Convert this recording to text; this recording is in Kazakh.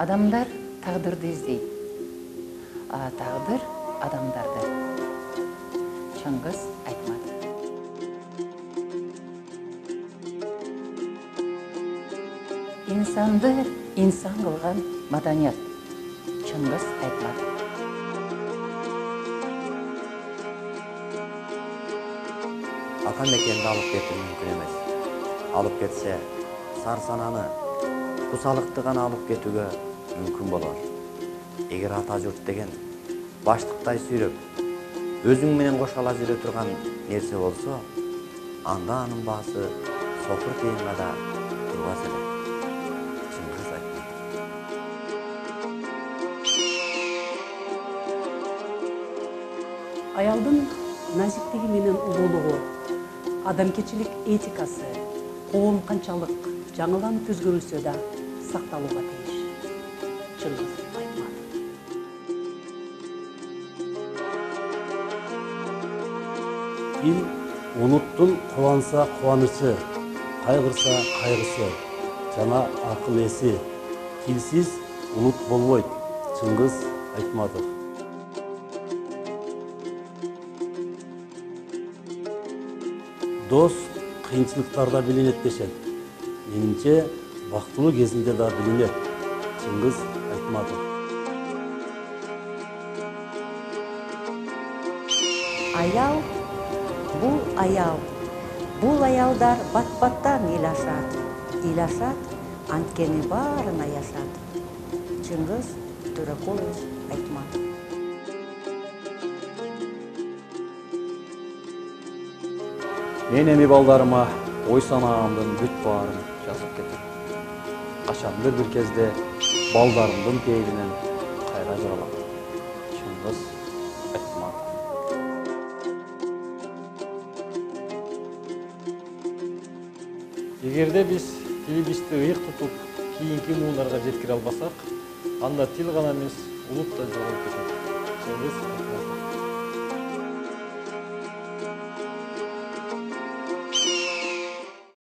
Адамдар тағдырды іздейді, тағдыр адамдарды. Чыңгыз Айтматов. Инсанды инсан қылған маданият. Чыңгыз Айтматов. Ата мекенді алып кету мүмкін емес. Алып кетсе, сарсананы, құсалықты ғана алып кетуге мүмкін болар. Егер ата жұрт деген баштықтай сүйреп, өзің менен қошала жүре тұрған нерсе болса, анда аның басы соқыр тиынға да тұрғас эле. Чыңгыз Айтматов. Аялдың назиктиги менен улуулугу, адамгерчилик этикасы, коом канчалык жаңыланып өзгөрүлсө да сакталууга тийиш. Чыңгыз Айтматов. Ил унуттун кубанса кубанычы, кайгырса кайгысы, жана акыл эси. Тилсиз унут болбойт. Чыңгыз Айтматов. Дос кыйынчылыктарда билинет дешет. Менимче бактылуу кезинде да билинет. Чыңгыз Айтматов. Аял, бул аялдар бат-баттан илашат, анткени баарына яшат. Чыңгыз Төрөкулович Айтматов. Мен эми балдарыма ой санаамдын бүт баарын жазып кетем. Качандыр бир кезде балдарымдын пейилинен кайра жаралам. Чыңгыз Айтматов. Эгерде биз тилибизди ыйык тутуп, кийинки муундарга жеткире албасак, анда тил гана эмес, улут да жоголуп кетет. Чыңгыз Айтматов.